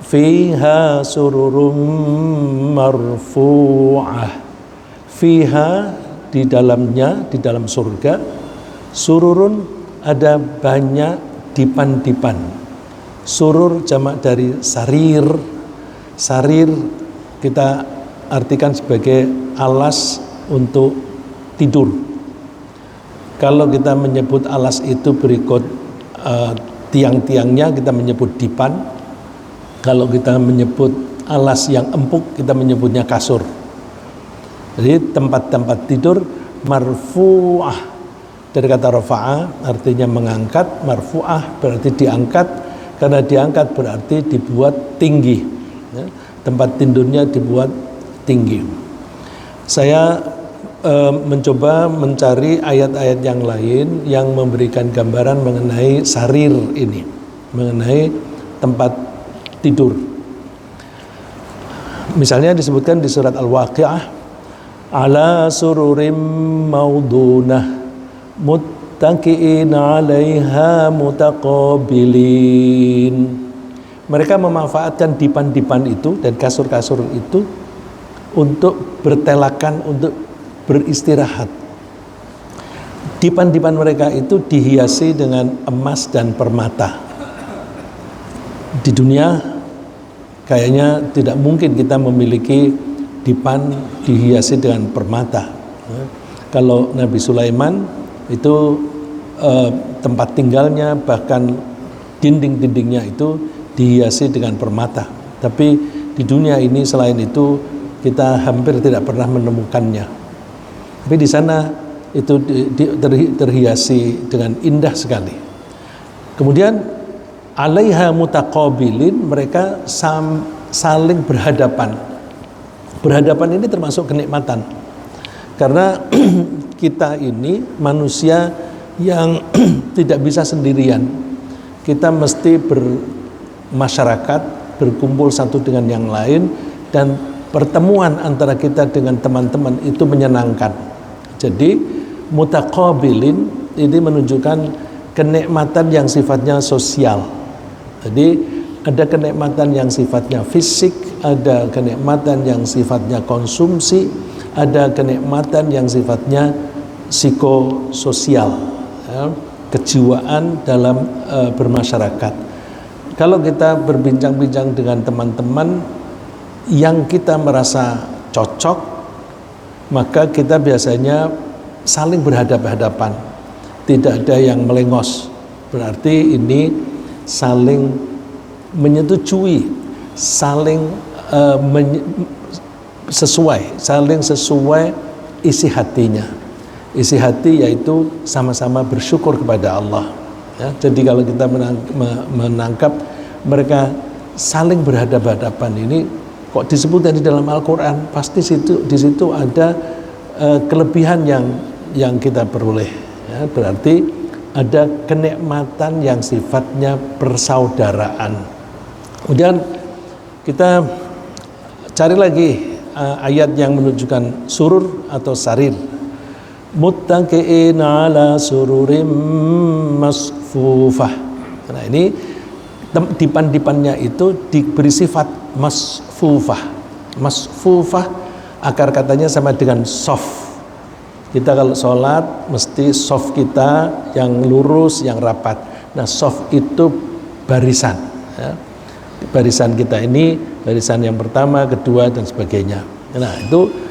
Fiha sururum marfu'ah. Fiha, di dalamnya, di dalam surga, sururun, ada banyak dipan-dipan. Surur jamak dari sarir. Sarir kita artikan sebagai alas untuk tidur. Kalau kita menyebut alas itu berikut tiang-tiangnya, kita menyebut dipan. Kalau kita menyebut alas yang empuk, kita menyebutnya kasur. Jadi tempat-tempat tidur marfu'ah, dari kata rafa'ah artinya mengangkat, marfu'ah berarti diangkat, karena diangkat berarti dibuat tinggi, ya, tempat tidurnya dibuat tinggi. Saya mencoba mencari ayat-ayat yang lain yang memberikan gambaran mengenai sarir ini, mengenai tempat tidur. Misalnya disebutkan di surat Al-Waqi'ah, ala sururim maudunah muttaqi'in 'alaiha mutaqabilin. Mereka memanfaatkan dipan-dipan itu dan kasur-kasur itu untuk bertelakan, untuk beristirahat. Dipan-dipan mereka itu dihiasi dengan emas dan permata. Di dunia kayaknya tidak mungkin kita memiliki dipan dihiasi dengan permata. Kalau Nabi Sulaiman itu tempat tinggalnya, bahkan dinding-dindingnya itu dihiasi dengan permata. Tapi di dunia ini selain itu kita hampir tidak pernah menemukannya. Tapi di sana itu terhiasi dengan indah sekali. Kemudian alaiha mutaqabilin, mereka saling berhadapan. Berhadapan ini termasuk kenikmatan. Karena kita ini manusia yang tidak bisa sendirian. Kita mesti bermasyarakat, berkumpul satu dengan yang lain, dan pertemuan antara kita dengan teman-teman itu menyenangkan. Jadi mutaqabilin ini menunjukkan kenikmatan yang sifatnya sosial. Jadi ada kenikmatan yang sifatnya fisik, ada kenikmatan yang sifatnya konsumsi, ada kenikmatan yang sifatnya psikososial, ya, kejiwaan dalam bermasyarakat. Kalau kita berbincang-bincang dengan teman-teman yang kita merasa cocok, maka kita biasanya saling berhadapan-hadapan, tidak ada yang melengos. Berarti ini saling menyetujui, saling saling sesuai isi hatinya. Isi hati yaitu sama-sama bersyukur kepada Allah. Ya, jadi kalau kita menangkap mereka saling berhadapan-hadapan ini, kok disebutkan di dalam Al-Quran, pasti di situ ada kelebihan yang kita peroleh. Ya, berarti ada kenikmatan yang sifatnya persaudaraan. Kemudian kita cari lagi ayat yang menunjukkan surur atau sarir. Muttaqi'in 'ala sururim masfufah. Nah, ini dipan-dipannya itu diberi sifat masfufah. Masfufah akar katanya sama dengan soft. Kita kalau sholat mesti soft kita yang lurus, yang rapat. Nah, soft itu barisan, ya. Barisan kita ini barisan yang pertama, kedua, dan sebagainya. Nah, itu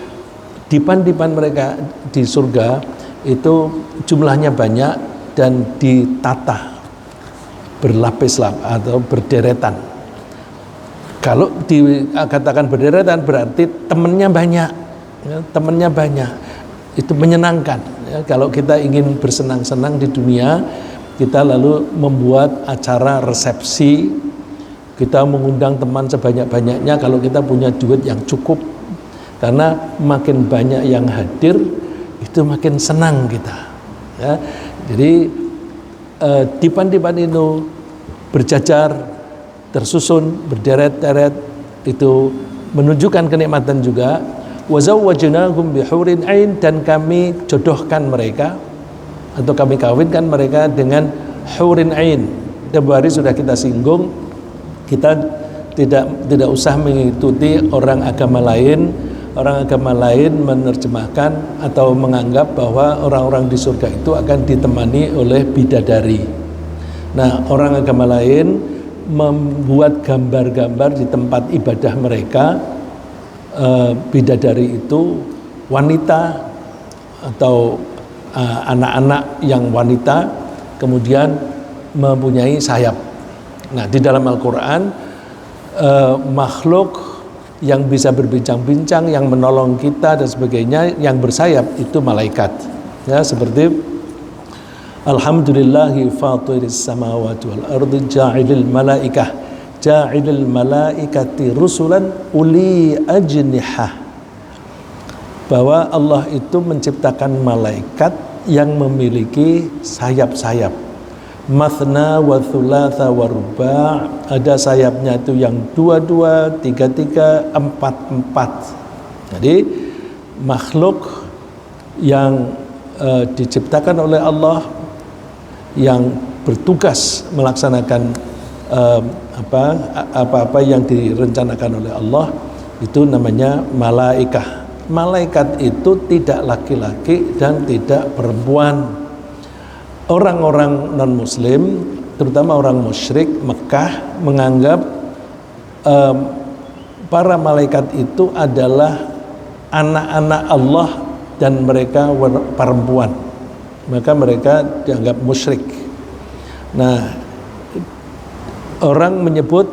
dipan-dipan mereka di surga itu jumlahnya banyak dan ditata berlapis-lapis atau berderetan. Kalau dikatakan berderetan berarti temannya banyak, ya, temannya banyak. Itu menyenangkan, ya. Kalau kita ingin bersenang-senang di dunia, kita lalu membuat acara resepsi, kita mengundang teman sebanyak-banyaknya kalau kita punya duit yang cukup, karena makin banyak yang hadir itu makin senang kita, ya. Jadi dipan-dipan itu berjajar, tersusun, berderet-deret, itu menunjukkan kenikmatan juga. Wa zawwajnahum bihurin ain, dan kami jodohkan mereka atau kami kawinkan mereka dengan hurin ain. Hari sudah kita singgung, kita tidak usah mengikuti orang agama lain. Orang agama lain menerjemahkan atau menganggap bahwa orang-orang di surga itu akan ditemani oleh bidadari. Nah, orang agama lain membuat gambar-gambar di tempat ibadah mereka. Bidadari itu wanita atau anak-anak yang wanita, kemudian mempunyai sayap. Nah, di dalam Al-Quran makhluk yang bisa berbincang-bincang, yang menolong kita dan sebagainya, yang bersayap itu malaikat. Ya, seperti Alhamdulillahi fatiris samawati wal ardi ja'ilil malaikati rusulan uli ajnihah. Bahwa Allah itu menciptakan malaikat yang memiliki sayap-sayap. Mathna wa thulatha wa ruba', ada sayapnya itu yang 2, 3, 4. Jadi makhluk yang diciptakan oleh Allah yang bertugas melaksanakan apa-apa yang direncanakan oleh Allah itu namanya malaikah. Malaikat itu tidak laki-laki dan tidak perempuan. Orang-orang non-muslim, terutama orang musyrik Mekah, menganggap para malaikat itu adalah anak-anak Allah dan mereka perempuan. Maka mereka dianggap musyrik. Nah, orang menyebut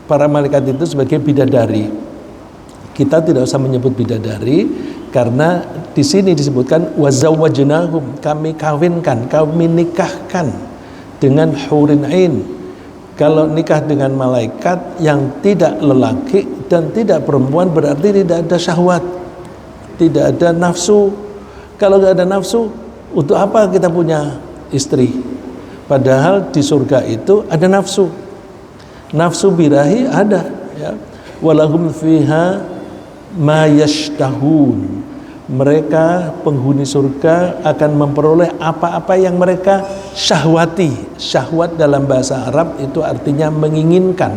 para malaikat itu sebagai bidadari. Kita tidak usah menyebut bidadari, karena di sini disebutkan wazawwajnahum, kami kawinkan, kami nikahkan dengan hurin ain. Kalau nikah dengan malaikat yang tidak lelaki dan tidak perempuan, berarti tidak ada syahwat, tidak ada nafsu. Kalau nggak ada nafsu, untuk apa kita punya istri? Padahal di surga itu ada nafsu. Nafsu birahi ada, ya. Walahum fiha ma yashtahun. Mereka penghuni surga akan memperoleh apa-apa yang mereka syahwati. Syahwat dalam bahasa Arab itu artinya menginginkan,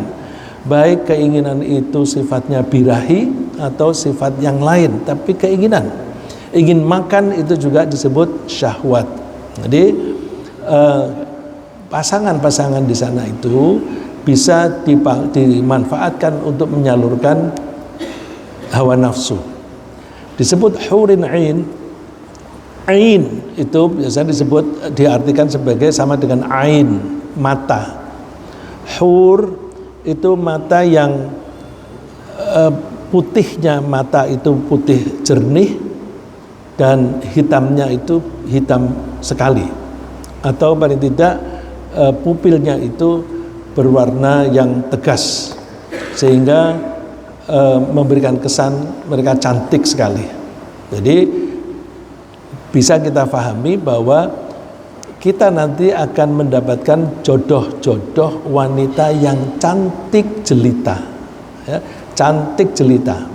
baik keinginan itu sifatnya birahi atau sifat yang lain, tapi keinginan. Ingin makan itu juga disebut syahwat. Jadi pasangan-pasangan di sana itu bisa dimanfaatkan untuk menyalurkan hawa nafsu. Disebut hurin ain. Ain itu biasanya diartikan sebagai sama dengan ain, mata. Hur itu mata yang putihnya mata itu putih jernih dan hitamnya itu hitam sekali, atau paling tidak pupilnya itu berwarna yang tegas sehingga memberikan kesan mereka cantik sekali. Jadi bisa kita pahami bahwa kita nanti akan mendapatkan jodoh-jodoh wanita yang cantik jelita, ya, cantik jelita.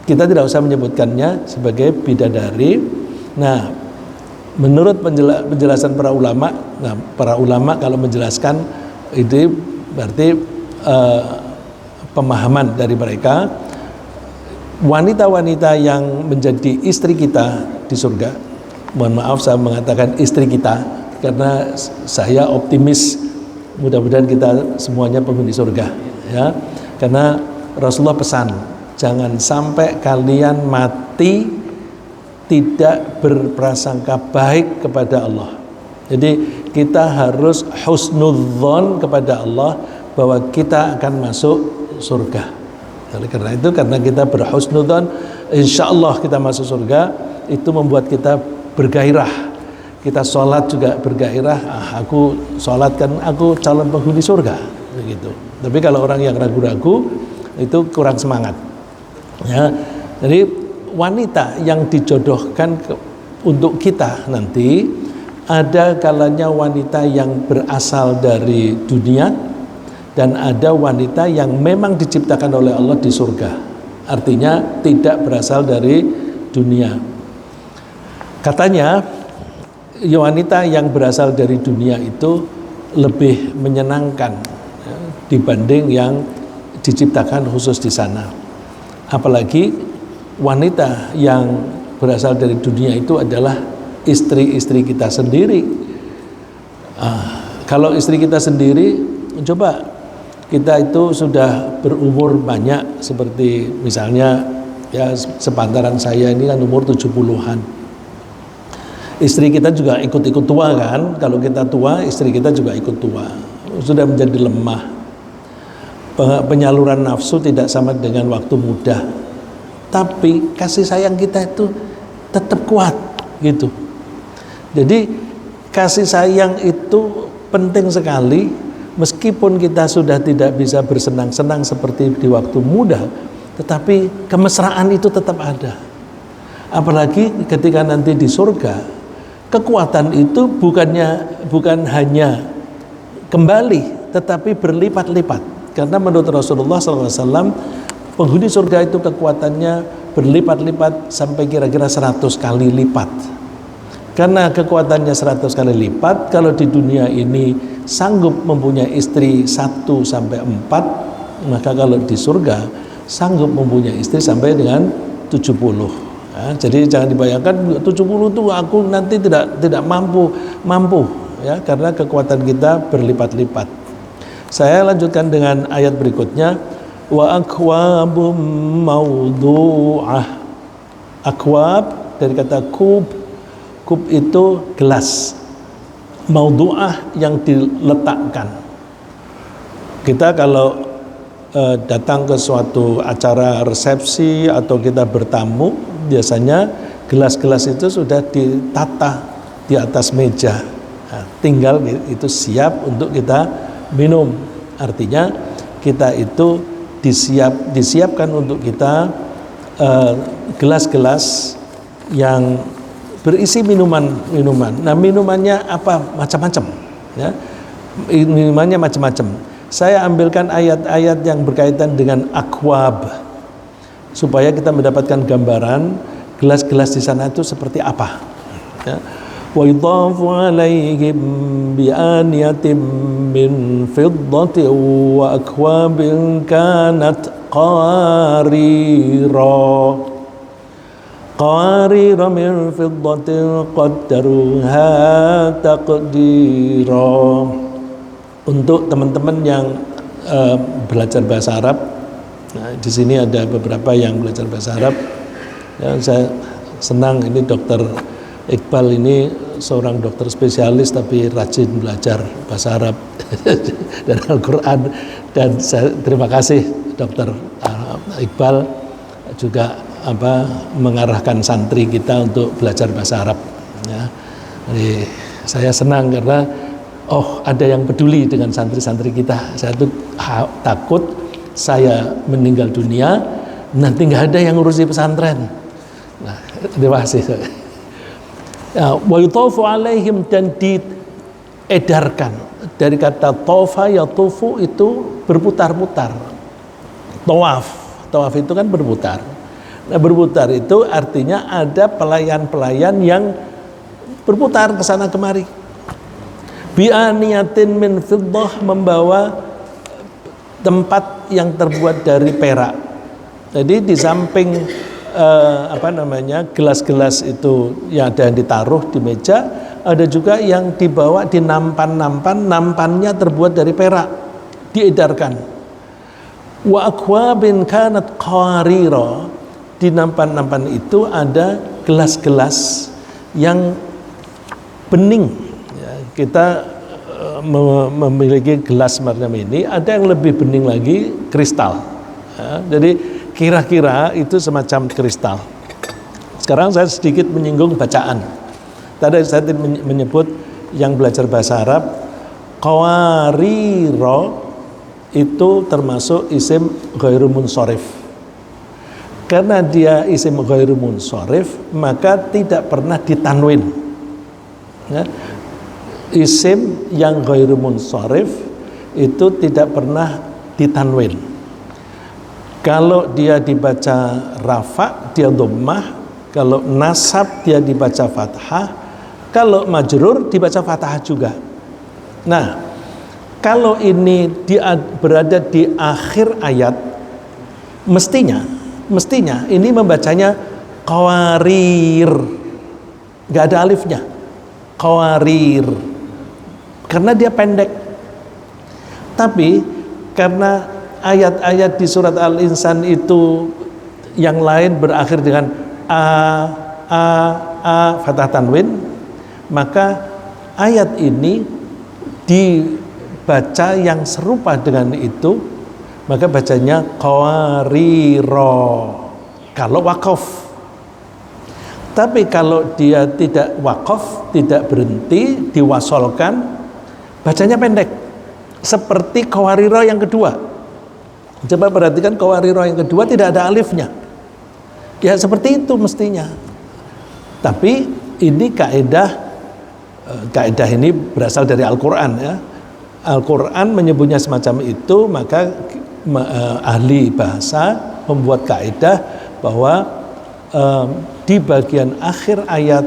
Kita tidak usah menyebutkannya sebagai bidadari. Nah, menurut penjelasan para ulama, para ulama kalau menjelaskan itu berarti pemahaman dari mereka, wanita-wanita yang menjadi istri kita di surga, mohon maaf saya mengatakan istri kita karena saya optimis mudah-mudahan kita semuanya penghuni surga, ya, karena Rasulullah pesan jangan sampai kalian mati tidak berprasangka baik kepada Allah. Jadi kita harus husnudzon kepada Allah bahwa kita akan masuk surga. Oleh karena itu, karena kita berhusnudzon, insya Allah kita masuk surga, itu membuat kita bergairah. Kita sholat juga bergairah. Aku sholat kan aku calon penghuni surga, begitu. Tapi kalau orang yang ragu-ragu itu kurang semangat. Ya, jadi wanita yang dijodohkan untuk kita nanti ada kalanya wanita yang berasal dari dunia. Dan ada wanita yang memang diciptakan oleh Allah di surga. Artinya tidak berasal dari dunia. Katanya wanita yang berasal dari dunia itu lebih menyenangkan, ya, dibanding yang diciptakan khusus di sana. Apalagi wanita yang berasal dari dunia itu adalah istri-istri kita sendiri. Kalau istri kita sendiri, coba kita itu sudah berumur banyak, seperti misalnya ya sepantaran saya ini kan umur 70-an. Istri kita juga ikut-ikut tua kan. Kalau kita tua, istri kita juga ikut tua. Sudah menjadi lemah. Penyaluran nafsu tidak sama dengan waktu muda. Tapi kasih sayang kita itu tetap kuat gitu. Jadi kasih sayang itu penting sekali, meskipun kita sudah tidak bisa bersenang-senang seperti di waktu muda, tetapi kemesraan itu tetap ada. Apalagi ketika nanti di surga, kekuatan itu bukan hanya kembali, tetapi berlipat-lipat. Karena menurut Rasulullah SAW, penghuni surga itu kekuatannya berlipat-lipat sampai kira-kira 100 kali lipat. Karena kekuatannya 100 kali lipat, kalau di dunia ini sanggup mempunyai istri 1 sampai 4, maka kalau di surga sanggup mempunyai istri sampai dengan 70. Ya, jadi jangan dibayangkan 70 itu aku nanti tidak mampu ya, karena kekuatan kita berlipat-lipat. Saya lanjutkan dengan ayat berikutnya, wa akwabum mawdu'ah. Akwab dari kata kub itu gelas, mawdu'ah yang diletakkan. Kita kalau datang ke suatu acara resepsi atau kita bertamu, biasanya gelas-gelas itu sudah ditata di atas meja. Nah, tinggal itu siap untuk kita minum. Artinya kita itu disiapkan untuk kita gelas-gelas yang berisi minuman. Nah, minumannya apa? Macam-macam ya. Minumannya macam-macam. Saya ambilkan ayat-ayat yang berkaitan dengan akwab supaya kita mendapatkan gambaran gelas-gelas di sana itu seperti apa ya. Wa yudhafu alaihim bi aniyatin min fiddatin wa akwabin kanat qawarira min fiddatin qaddaruha taqdira. Untuk teman-teman yang belajar bahasa Arab, nah, di sini ada beberapa yang belajar bahasa Arab. Ya, saya senang ini Dokter Iqbal ini seorang dokter spesialis tapi rajin belajar bahasa Arab dan Al-Quran, dan saya terima kasih Dokter Iqbal juga mengarahkan santri kita untuk belajar bahasa Arab ya. Jadi saya senang karena ada yang peduli dengan santri-santri kita. Saya tuh takut saya meninggal dunia nanti nggak ada yang ngurusi pesantren. Nah, terima kasih. Wa yutafu alaihim, dan diedarkan dari kata tofa yatufu itu berputar-putar. Tawaf itu kan berputar. Nah, berputar itu artinya ada pelayan-pelayan yang berputar ke sana kemari. Bi'aniyatin min fiddah, membawa tempat yang terbuat dari perak. Jadi di samping gelas-gelas itu yang ada yang ditaruh di meja, ada juga yang dibawa di nampannya terbuat dari perak, diedarkan. Wa akwabin kanat qawarira, di nampan itu ada gelas-gelas yang bening ya. Kita memiliki gelas macam ini, ada yang lebih bening lagi, kristal ya. Jadi kira-kira itu semacam kristal. Sekarang saya sedikit menyinggung bacaan. Tadi saya menyebut yang belajar bahasa Arab, qawariro itu termasuk isim ghairu munsharif. Karena dia isim ghairu munsharif, maka tidak pernah ditanwin ya. Isim yang ghairu munsharif itu tidak pernah ditanwin. Kalau dia dibaca rafa, dia dhammah. Kalau nasab, dia dibaca fathah. Kalau majrur, dibaca fathah juga. Nah, kalau ini berada di akhir ayat, mestinya ini membacanya qawarir, nggak ada alifnya, qawarir, karena dia pendek. Tapi karena ayat-ayat di surat Al-Insan itu yang lain berakhir dengan a fathah tanwin, maka ayat ini dibaca yang serupa dengan itu, maka bacanya qawariro kalau wakaf. Tapi kalau dia tidak wakaf, tidak berhenti, diwasolkan, bacanya pendek seperti qawariro yang kedua. Coba perhatikan, qawariro yang kedua tidak ada alifnya, ya seperti itu mestinya. Tapi ini kaidah ini berasal dari Al-Quran, ya. Al-Quran menyebutnya semacam itu, maka ahli bahasa membuat kaidah bahwa di bagian akhir ayat,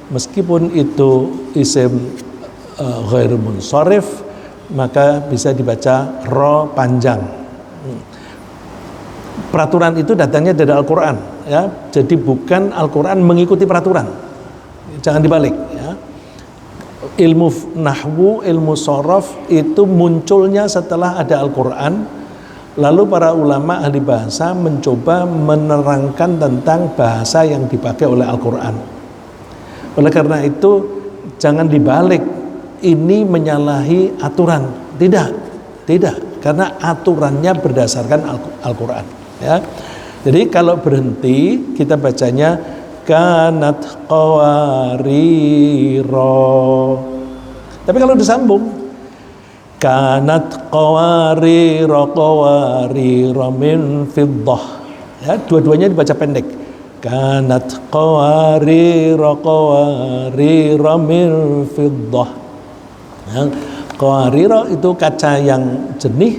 meskipun itu isim ghairu munsharif, maka bisa dibaca ro panjang. Peraturan itu datangnya dari Al-Quran, ya. Jadi bukan Al-Quran mengikuti peraturan, jangan dibalik, ya. Ilmu nahwu, ilmu sorof itu munculnya setelah ada Al-Quran. Lalu para ulama ahli bahasa mencoba menerangkan tentang bahasa yang dipakai oleh Al-Quran. Oleh karena itu jangan dibalik, ini menyalahi aturan. Tidak, karena aturannya berdasarkan Al-Quran, ya. Jadi kalau berhenti kita bacanya kanat qawariro. Tapi kalau disambung, kanat qawariro min fiddah, ya, dua-duanya dibaca pendek. Kanat qawariro min fiddah, ya. Qawariro itu kaca yang jernih,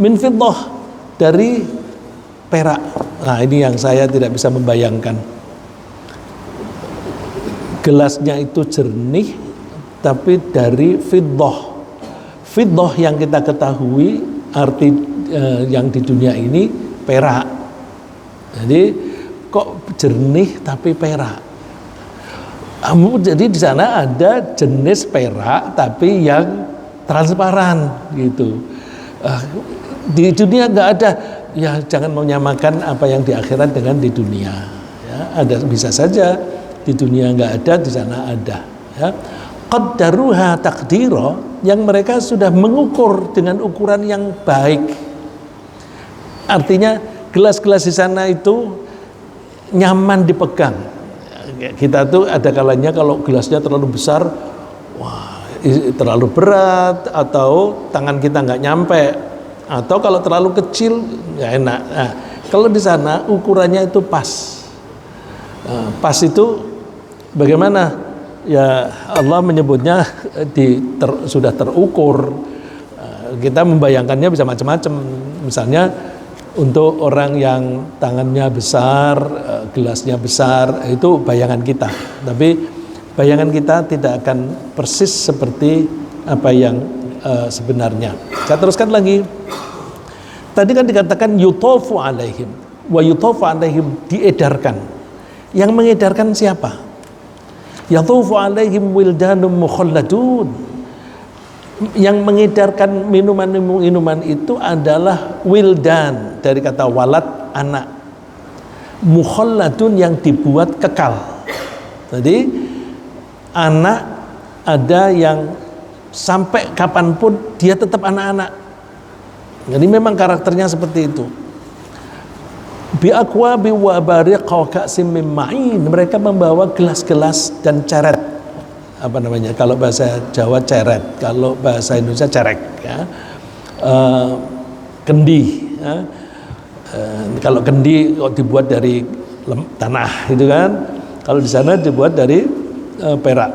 min fiddah dari perak. Nah, ini yang saya tidak bisa membayangkan. Gelasnya itu jernih tapi dari fiddah. Fiddah yang kita ketahui arti yang di dunia ini perak. Jadi kok jernih tapi perak. Jadi di sana ada jenis perak tapi yang transparan gitu. Di dunia nggak ada. Ya jangan menyamakan apa yang di akhirat dengan di dunia, ya. Ada, bisa saja di dunia nggak ada, di sana ada, ya. Qaddaruha taqdiro, yang mereka sudah mengukur dengan ukuran yang baik. Artinya gelas-gelas di sana itu nyaman dipegang. Kita tuh ada kalanya kalau gelasnya terlalu besar, wah terlalu berat, atau tangan kita nggak nyampe, atau kalau terlalu kecil nggak enak. Nah, kalau di sana ukurannya itu pas. Pas itu bagaimana? Ya Allah menyebutnya sudah terukur. Kita membayangkannya bisa macam-macam. Misalnya untuk orang yang tangannya besar, gelasnya besar, itu bayangan kita. Tapi bayangan kita tidak akan persis seperti apa yang sebenarnya. Saya teruskan lagi. Tadi kan dikatakan yutafu alaihim, wa yutafu alaihim, diedarkan. Yang mengedarkan siapa? Yatufu alaihim wildanum mukhalladun. Yang mengedarkan minuman-minuman itu adalah wildan, dari kata walad, anak. Mukhalladun, yang dibuat kekal. Jadi anak ada yang sampai kapanpun dia tetap anak-anak. Jadi memang karakternya seperti itu. Bi aqwabi wa bariqa wa ka'sim min ma'in. Mereka membawa gelas-gelas dan ceret. Apa namanya? Kalau bahasa Jawa ceret, kalau bahasa Indonesia cerek, ya. Kendi, ya. Kalau kendi kok dibuat dari tanah, itu kan. Kalau di sana dibuat dari perak.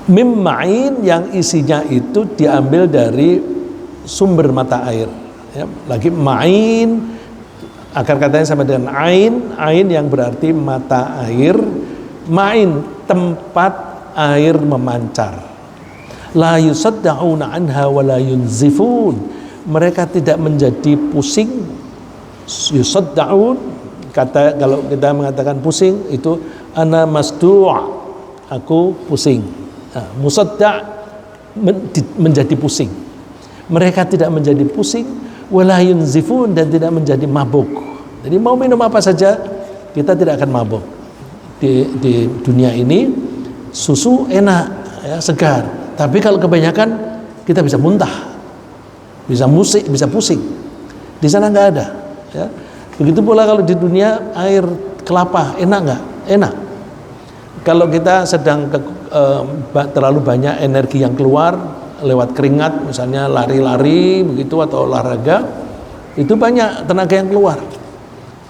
Mim ma'in, yang isinya itu diambil dari sumber mata air, ya. Lagi ma'in, akar katanya sama dengan ain yang berarti mata air, ma'in tempat air memancar. La yusaddauna anha wa la yunzifun. Mereka tidak menjadi pusing. Yusaddaun, kata kalau kita mengatakan pusing itu ana masdu', aku pusing. Musadda' menjadi pusing. Mereka tidak menjadi pusing, wala yunzifun, dan tidak menjadi mabuk. Jadi mau minum apa saja kita tidak akan mabuk. Di dunia ini susu enak, ya, segar. Tapi kalau kebanyakan kita bisa muntah, bisa musik, bisa pusing. Di sana nggak ada. Ya. Begitu pula kalau di dunia air kelapa enak nggak? Enak. Kalau kita sedang terlalu banyak energi yang keluar lewat keringat, misalnya lari-lari begitu atau olahraga, itu banyak tenaga yang keluar.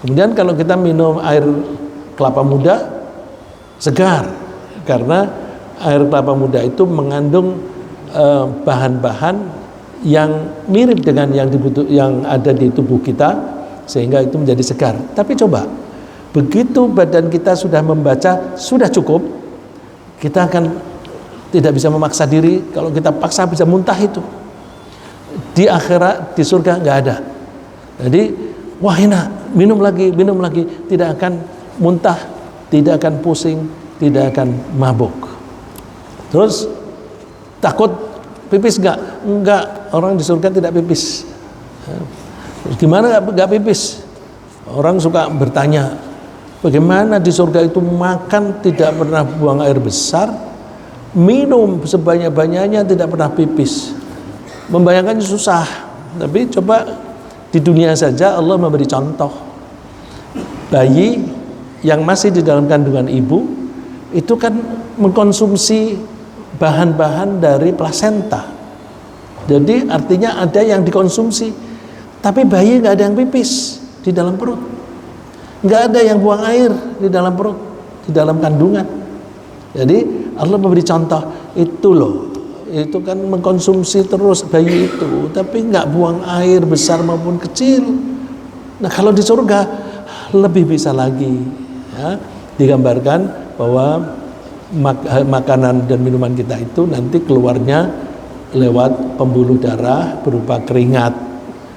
Kemudian kalau kita minum air kelapa muda, segar, karena air kelapa muda itu mengandung bahan-bahan yang mirip dengan yang ada di tubuh kita, sehingga itu menjadi segar. Tapi coba, begitu badan kita sudah membaca sudah cukup, kita akan tidak bisa memaksa diri. Kalau kita paksa bisa muntah itu. Di akhirat, di surga nggak ada. Jadi wah enak, minum lagi, tidak akan muntah, tidak akan pusing, tidak akan mabuk. Terus takut pipis enggak, orang di surga tidak pipis. Terus gimana nggak pipis? Orang suka bertanya, bagaimana di surga itu makan tidak pernah buang air besar, minum sebanyak-banyaknya tidak pernah pipis. Membayangkannya susah, tapi coba di dunia saja Allah memberi contoh. Bayi yang masih di dalam kandungan ibu itu kan mengkonsumsi bahan-bahan dari plasenta. Jadi artinya ada yang dikonsumsi, tapi bayi nggak ada yang pipis di dalam perut, nggak ada yang buang air di dalam perut, di dalam kandungan. Jadi Allah memberi contoh, itu loh, itu kan mengkonsumsi terus bayi itu, tapi nggak buang air besar maupun kecil. Nah kalau di surga lebih bisa lagi, ya, digambarkan bahwa makanan dan minuman kita itu nanti keluarnya lewat pembuluh darah berupa keringat,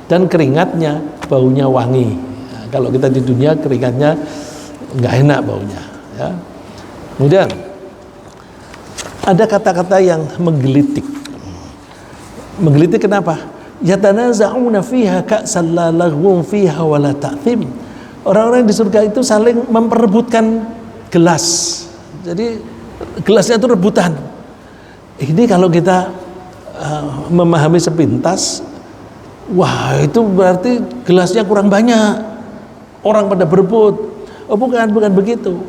dan keringatnya baunya wangi. Nah, kalau kita di dunia keringatnya nggak enak baunya, ya. Kemudian ada kata-kata yang menggelitik. Menggelitik kenapa? Yatanaza'una fiha ka'san la laghwun fiha wa la ta'thim. Orang-orang di surga itu saling memperebutkan gelas. Jadi gelasnya itu rebutan. Ini kalau kita memahami sepintas, wah itu berarti gelasnya kurang banyak. Orang pada berebut. Oh bukan begitu.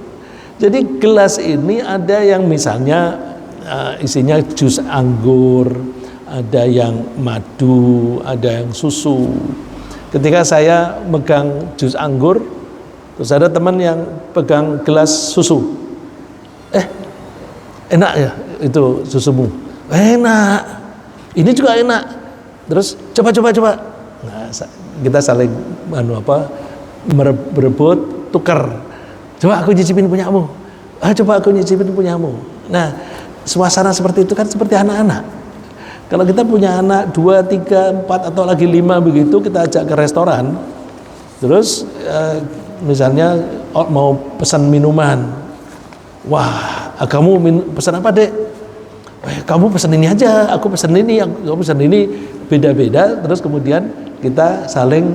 Jadi gelas ini ada yang misalnya isinya jus anggur, ada yang madu, ada yang susu. Ketika saya megang jus anggur, terus ada teman yang pegang gelas susu. Enak ya itu susumu? Enak. Ini juga enak. Terus coba. Nah, kita saling berebut, tukar. Coba aku nyicipin punyamu. Coba aku nyicipin punyamu. Nah, suasana seperti itu kan seperti anak-anak. Kalau kita punya anak 2, 3, 4 atau lagi 5 begitu, kita ajak ke restoran. Terus misalnya mau pesan minuman. Wah, kamu pesan apa, Dek? Kamu pesan ini aja, aku pesan ini, aku pesan ini, beda-beda. Terus kemudian kita saling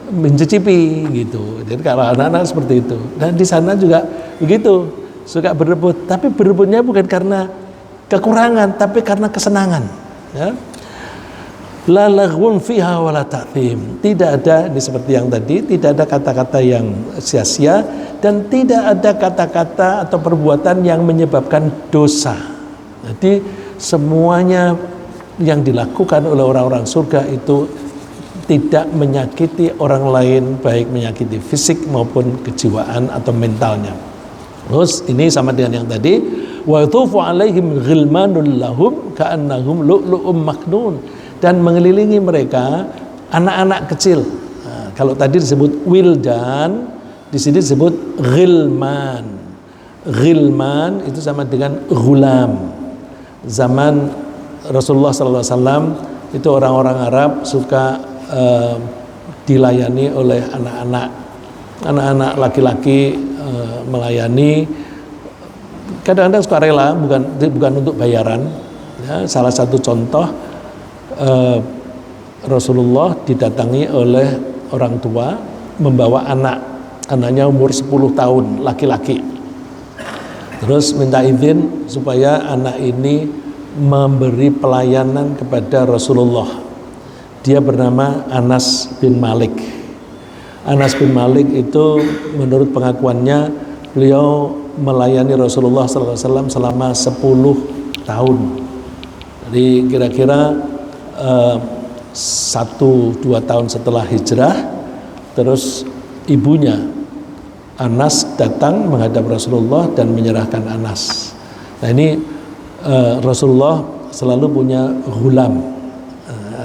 mencicipi gitu. Jadi kalau anak-anak seperti itu. Dan di sana juga begitu, suka berebut. Tapi berebutnya bukan karena kekurangan, tapi karena kesenangan. Ya. La laghwun fiha wa la ta'thim. Tidak ada, seperti yang tadi, tidak ada kata-kata yang sia-sia dan tidak ada kata-kata atau perbuatan yang menyebabkan dosa. Jadi semuanya yang dilakukan oleh orang-orang surga itu tidak menyakiti orang lain, baik menyakiti fisik maupun kejiwaan atau mentalnya. Terus ini sama dengan yang tadi, wa yatufu alaihim ghilmanul lahum ka'annahum lu'lu'um maknun, dan mengelilingi mereka anak-anak kecil. Nah, kalau tadi disebut wildan, di sini disebut ghilman. Ghilman itu sama dengan ghulam. Zaman Rasulullah SAW itu orang-orang Arab suka dilayani oleh anak-anak laki-laki, melayani. Kadang-kadang suka rela, bukan untuk bayaran. Ya, salah satu contoh, Rasulullah didatangi oleh orang tua membawa anaknya umur 10 tahun laki-laki, terus minta izin supaya anak ini memberi pelayanan kepada Rasulullah. Dia bernama Anas bin Malik. Anas bin Malik itu menurut pengakuannya beliau melayani Rasulullah SAW selama 10 tahun. Jadi kira-kira 1-2 tahun setelah hijrah, terus ibunya Anas datang menghadap Rasulullah dan menyerahkan Anas. Nah ini Rasulullah selalu punya ghulam,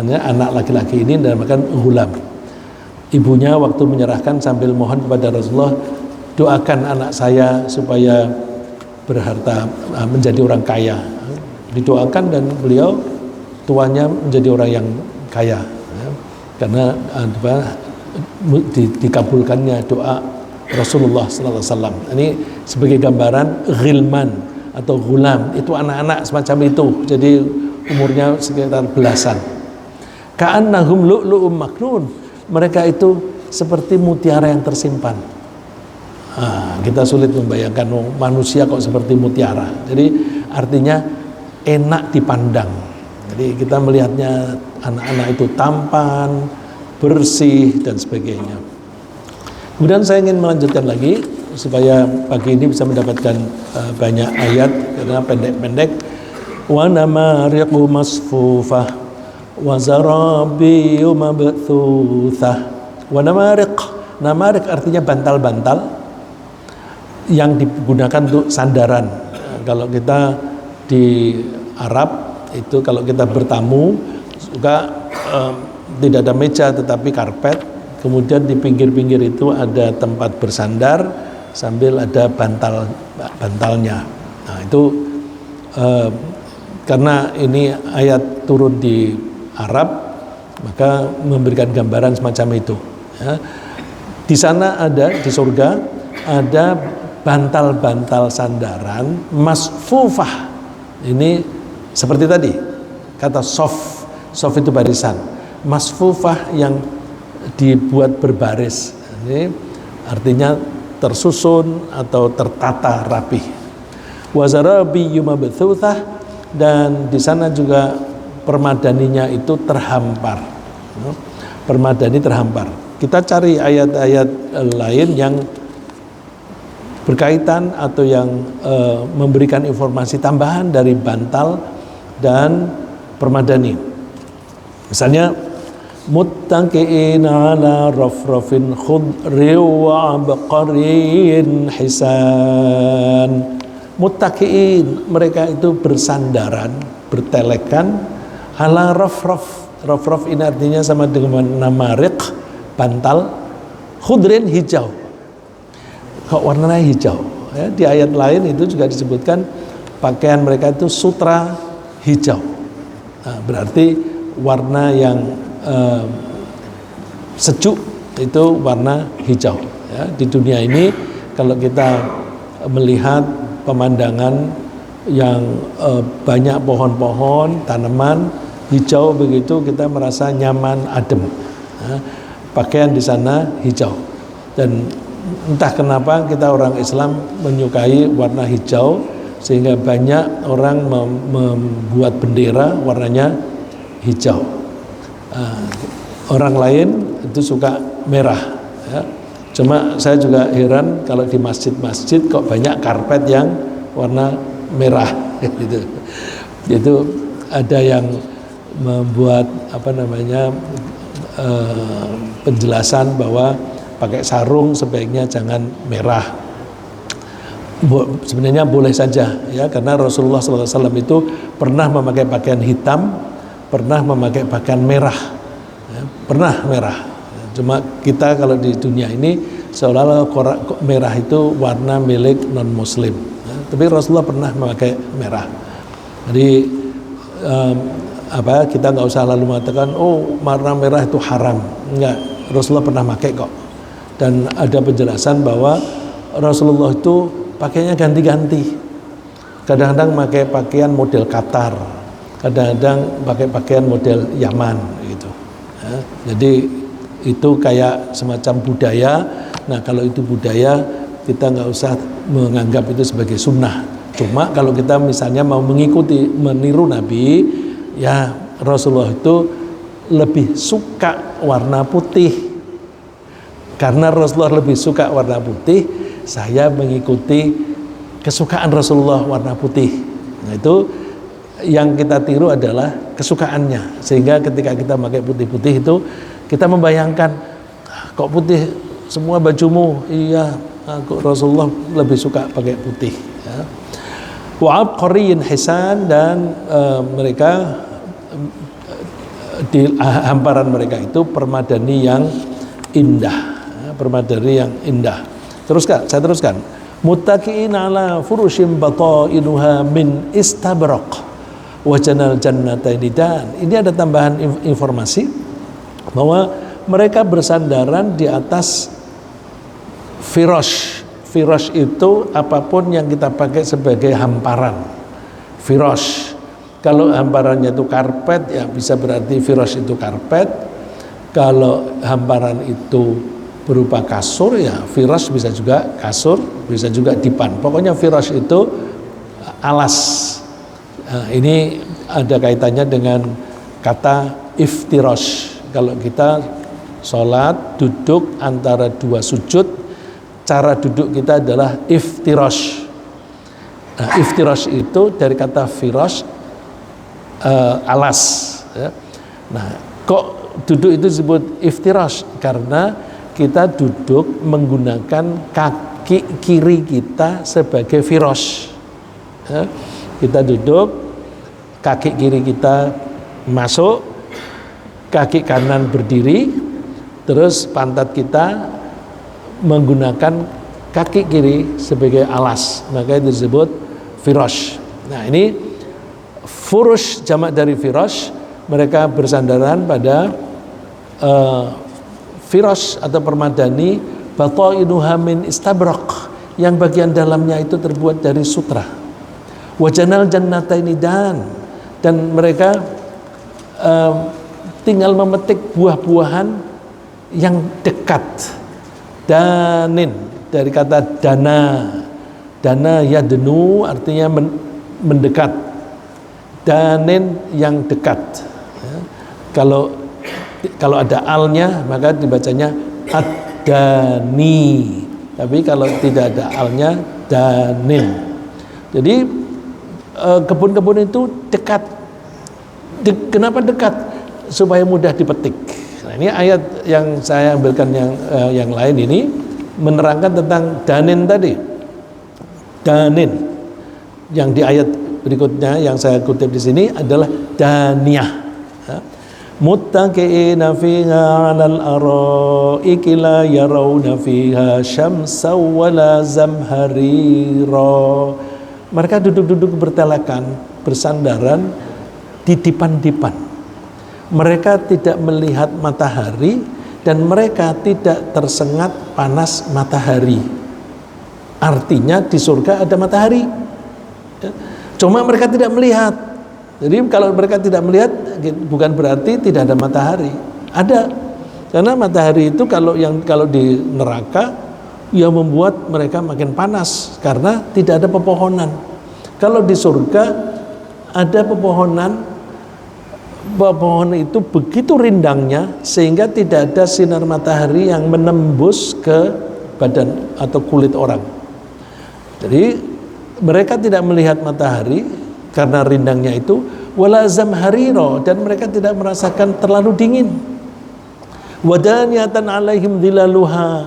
anak laki-laki ini dinamakan ghulam. Ibunya waktu menyerahkan sambil mohon kepada Rasulullah, doakan anak saya supaya berharta, menjadi orang kaya. Didoakan dan beliau tuanya menjadi orang yang kaya, ya, karena dikabulkannya doa Rasulullah SAW. Ini sebagai gambaran ghilman atau ghulam, itu anak-anak semacam itu, jadi umurnya sekitar belasan. Ka'annahum lu'lu'um maknun, mereka itu seperti mutiara yang tersimpan. Kita sulit membayangkan manusia kok seperti mutiara. Jadi artinya enak dipandang. Jadi kita melihatnya anak-anak itu tampan, bersih dan sebagainya. Kemudian saya ingin melanjutkan lagi supaya pagi ini bisa mendapatkan banyak ayat karena pendek-pendek. Wa namariqu masfufah wa zarabiyyu mabthuthah. Wa namariq, namariq artinya bantal-bantal yang digunakan untuk sandaran. Kalau kita di Arab itu kalau kita bertamu suka tidak ada meja tetapi karpet, kemudian di pinggir-pinggir itu ada tempat bersandar sambil ada bantalnya. Nah itu karena ini ayat turun di Arab, maka memberikan gambaran semacam itu. Ya. Di sana ada, di surga ada bantal-bantal sandaran masfufah. Ini seperti tadi kata sof itu barisan, masfufah yang dibuat berbaris. Ini artinya tersusun atau tertata rapi. Wazarabiyyu mabthuthah, dan di sana juga permadaninya itu terhampar. Permadani terhampar. Kita cari ayat-ayat lain yang berkaitan atau yang memberikan informasi tambahan dari bantal dan permadani. Misalnya muttaqi'ina ala rafrafin khudri wa abqarin hisan. Muttaqi'in, mereka itu bersandaran, bertelekan ala rafraf. Rafraf ini artinya sama dengan namariq, bantal, khudrin hijau. Kok warnanya hijau? Ya, di ayat lain itu juga disebutkan pakaian mereka itu sutra hijau. Nah, berarti warna yang sejuk itu warna hijau. Ya, di dunia ini kalau kita melihat pemandangan yang banyak pohon-pohon, tanaman hijau begitu, kita merasa nyaman, adem. Ya, pakaian di sana hijau. Dan entah kenapa kita orang Islam menyukai warna hijau, sehingga banyak orang membuat bendera warnanya hijau. Orang lain itu suka merah. Ya. Cuma saya juga heran kalau di masjid-masjid kok banyak karpet yang warna merah. Gitu. Itu ada yang membuat penjelasan bahwa pakai sarung sebaiknya jangan merah. Sebenarnya boleh saja ya, karena Rasulullah SAW itu pernah memakai pakaian hitam, pernah memakai pakaian merah, ya, pernah merah. Cuma kita kalau di dunia ini seolah-olah merah itu warna milik non Muslim. Ya, tapi Rasulullah pernah memakai merah. Jadi kita nggak usah lalu mengatakan oh warna merah itu haram. Enggak, Rasulullah pernah pakai kok. Dan ada penjelasan bahwa Rasulullah itu pakainya ganti-ganti. Kadang-kadang pakai pakaian model Qatar, kadang-kadang pakai pakaian model Yaman gitu. Ya, jadi itu kayak semacam budaya. Nah kalau itu budaya kita nggak usah menganggap itu sebagai sunnah. Cuma kalau kita misalnya mau meniru Nabi, ya Rasulullah itu lebih suka warna putih. Karena Rasulullah lebih suka warna putih, saya mengikuti kesukaan Rasulullah warna putih. Nah itu yang kita tiru adalah kesukaannya. Sehingga ketika kita pakai putih-putih itu, kita membayangkan, kok putih semua bajumu? Iya, Rasulullah lebih suka pakai putih. Ya. Wa abqariyin hisan, dan mereka di hamparan mereka itu permadani yang indah, permadani yang indah. Saya teruskan. Muttaqiin ala furushim batainuha min istabraq wa janal jannataini, dan ini ada tambahan informasi bahwa mereka bersandaran di atas firash. Firash itu apapun yang kita pakai sebagai hamparan. Firash. Kalau hamparannya itu karpet, ya bisa berarti firash itu karpet. Kalau hamparan itu berupa kasur, ya firash bisa juga kasur, bisa juga dipan. Pokoknya firash itu alas. Nah, ini ada kaitannya dengan kata iftirash. Kalau kita sholat duduk antara dua sujud, cara duduk kita adalah iftirash. Nah, iftirash itu dari kata firash, alas. Ya. Nah, kok duduk itu disebut iftirash? Karena kita duduk menggunakan kaki kiri kita sebagai firash. Ya. Kita duduk, kaki kiri kita masuk, kaki kanan berdiri, terus pantat kita menggunakan kaki kiri sebagai alas, maka itu disebut firash. Nah ini furush jamak dari firash, mereka bersandaran pada firash atau permadani batainuha min istabraq, yang bagian dalamnya itu terbuat dari sutra. Wajanal jannataini, dan mereka tinggal memetik buah-buahan yang dekat. Danin dari kata dana yadnu artinya mendekat. Danin yang dekat. Ya. Kalau ada alnya maka dibacanya ad-dani. Tapi kalau tidak ada alnya danin. Jadi kebun-kebun itu dekat. Kenapa dekat? Supaya mudah dipetik. Nah, ini ayat yang saya ambilkan yang lain ini menerangkan tentang danin tadi. Danin yang di ayat berikutnya yang saya kutip di sini adalah daniyah. Muttaqiina fiha 'alal araiki la yarawna fiha syamsan wala zamharira. Mereka duduk-duduk bertelakan, bersandaran di dipan-dipan. Mereka tidak melihat matahari dan mereka tidak tersengat panas matahari. Artinya di surga ada matahari. Cuma mereka tidak melihat. Jadi kalau mereka tidak melihat bukan berarti tidak ada matahari. Ada. Karena matahari itu kalau di neraka ya membuat mereka makin panas karena tidak ada pepohonan. Kalau di surga ada pepohonan itu begitu rindangnya sehingga tidak ada sinar matahari yang menembus ke badan atau kulit orang. Jadi mereka tidak melihat matahari karena rindangnya itu, wala zamhariro, dan mereka tidak merasakan terlalu dingin. Wadaniyatan alaihim dhilaluha,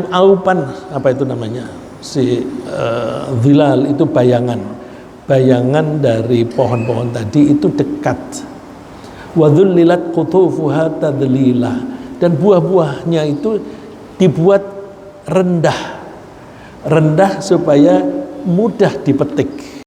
aupan, apa itu namanya? Dhilal itu bayangan dari pohon-pohon tadi itu dekat. Wa dhullilat qutufuha tadlila, dan buah-buahnya itu dibuat rendah supaya mudah dipetik.